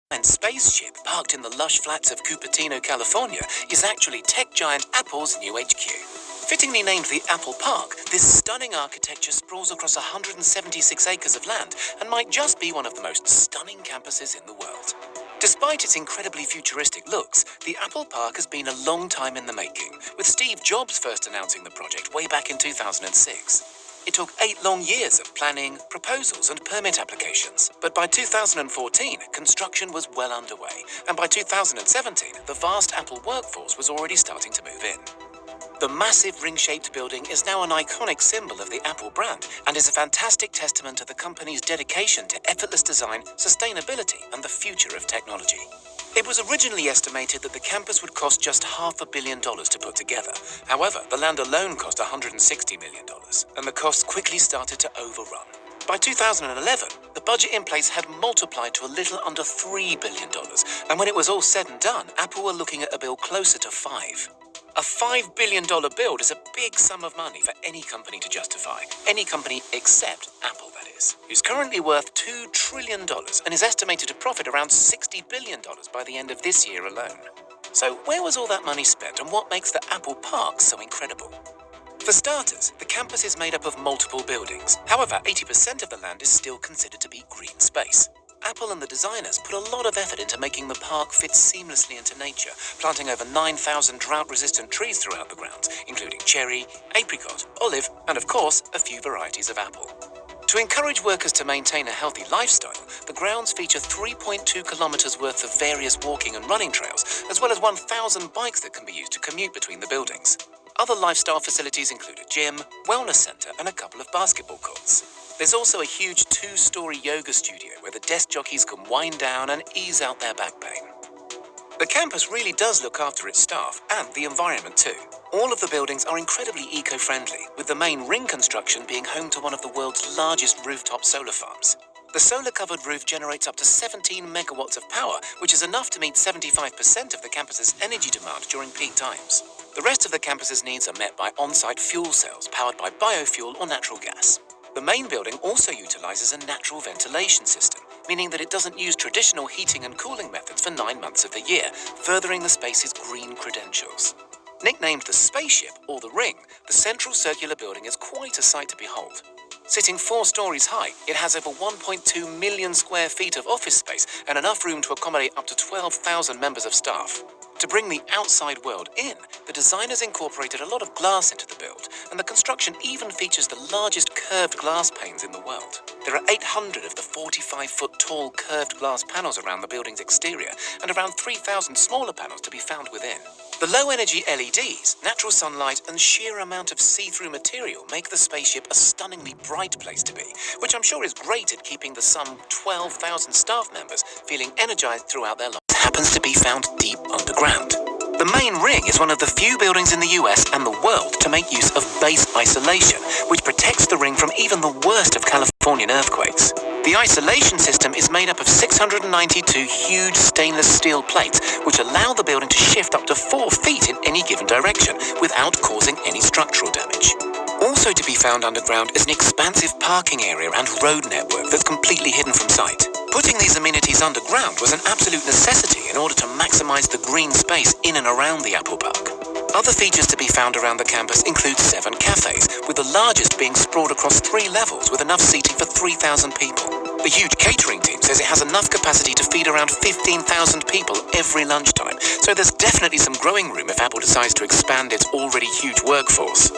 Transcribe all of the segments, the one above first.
And spaceship parked in the lush flats of Cupertino, California, is actually tech giant Apple's new HQ. Fittingly named the Apple Park, this stunning architecture sprawls across 176 acres of land and might just be one of the most stunning campuses in the world. Despite its incredibly futuristic looks, the Apple Park has been a long time in the making, with Steve Jobs first announcing the project way back in 2006. It took 8 long years of planning, proposals and permit applications, but by 2014, construction was well underway, and by 2017, the vast Apple workforce was already starting to move in. The massive ring-shaped building is now an iconic symbol of the Apple brand and is a fantastic testament to the company's dedication to effortless design, sustainability and the future of technology. It was originally estimated that the campus would cost just $500 million to put together. However, the land alone cost $160 million, and the costs quickly started to overrun. By 2011, the budget in place had multiplied to a little under $3 billion, and when it was all said and done, Apple were looking at a bill closer to $5. A $5 billion build is a big sum of money for any company to justify. Any company except Apple, that is, who's currently worth $2 trillion and is estimated to profit around $60 billion by the end of this year alone. So where was all that money spent and what makes the Apple Park so incredible? For starters, the campus is made up of multiple buildings. However, 80% of the land is still considered to be green space. Apple and the designers put a lot of effort into making the park fit seamlessly into nature, planting over 9,000 drought-resistant trees throughout the grounds, including cherry, apricot, olive, and of course, a few varieties of apple. To encourage workers to maintain a healthy lifestyle, the grounds feature 3.2 kilometers worth of various walking and running trails, as well as 1,000 bikes that can be used to commute between the buildings. Other lifestyle facilities include a gym, wellness center, and a couple of basketball courts. There's also a huge 2-story yoga studio where the desk jockeys can wind down and ease out their back pain. The campus really does look after its staff and the environment too. All of the buildings are incredibly eco-friendly, with the main ring construction being home to one of the world's largest rooftop solar farms. The solar-covered roof generates up to 17 megawatts of power, which is enough to meet 75% of the campus's energy demand during peak times. The rest of the campus's needs are met by on-site fuel cells powered by biofuel or natural gas. The main building also utilizes a natural ventilation system, meaning that it doesn't use traditional heating and cooling methods for 9 months of the year, furthering the space's green credentials. Nicknamed the Spaceship, or the Ring, the central circular building is quite a sight to behold. Sitting 4 stories high, it has over 1.2 million square feet of office space and enough room to accommodate up to 12,000 members of staff. To bring the outside world in, the designers incorporated a lot of glass into the build, and the construction even features the largest curved glass panes in the world. There are 800 of the 45-foot tall curved glass panels around the building's exterior, and around 3,000 smaller panels to be found within. The low-energy LEDs, natural sunlight, and sheer amount of see-through material make the spaceship a stunningly bright place to be, which I'm sure is great at keeping the some 12,000 staff members feeling energized throughout their lives. Happens to be found deep underground. The main ring is one of the few buildings in the US and the world to make use of base isolation, which protects the ring from even the worst of Californian earthquakes. The isolation system is made up of 692 huge stainless steel plates, which allow the building to shift up to 4 feet in any given direction without causing any structural damage. Also to be found underground is an expansive parking area and road network that's completely hidden from sight. Putting these amenities underground was an absolute necessity in order to maximize the green space in and around the Apple Park. Other features to be found around the campus include 7 cafes, with the largest being sprawled across 3 levels with enough seating for 3,000 people. The huge catering team says it has enough capacity to feed around 15,000 people every lunchtime, so there's definitely some growing room if Apple decides to expand its already huge workforce.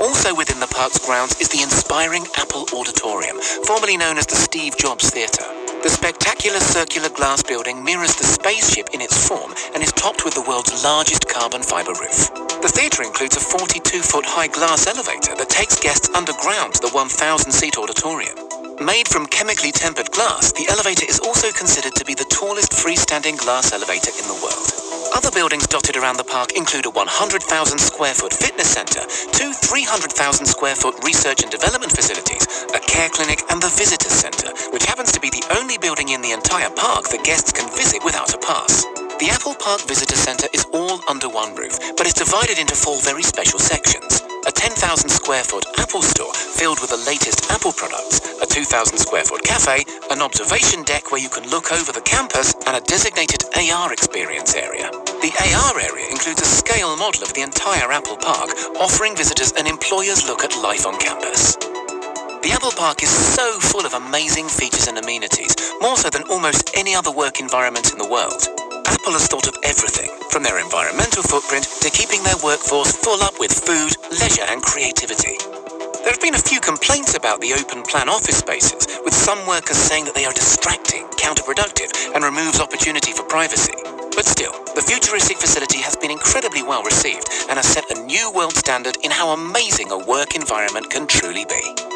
Also within the park's grounds is the inspiring Apple Auditorium, formerly known as the Steve Jobs Theater. The spectacular circular glass building mirrors the spaceship in its form and is topped with the world's largest carbon fiber roof. The theater includes a 42-foot high glass elevator that takes guests underground to the 1,000-seat auditorium. Made from chemically tempered glass, the elevator is also considered to be the tallest freestanding glass elevator in the world. Other buildings dotted around the park include a 100,000 square foot fitness center, 2 300,000 square foot research and development facilities, a care clinic, and the visitors center, which happens to be the only building in the entire park that guests can visit without a pass. The Apple Park Visitor Center is all under one roof, but is divided into 4 very special sections. a 10,000 square foot Apple store filled with the latest Apple products, a 2,000 square foot cafe, an observation deck where you can look over the campus, and a designated AR experience area. The AR area includes a scale model of the entire Apple Park, offering visitors an employer's look at life on campus. The Apple Park is so full of amazing features and amenities, more so than almost any other work environment in the world. Apple has thought of everything, from their environmental footprint to keeping their workforce full up with food, leisure and creativity. There have been a few complaints about the open-plan office spaces, with some workers saying that they are distracting, counterproductive, and removes opportunity for privacy. But still, the futuristic facility has been incredibly well received and has set a new world standard in how amazing a work environment can truly be.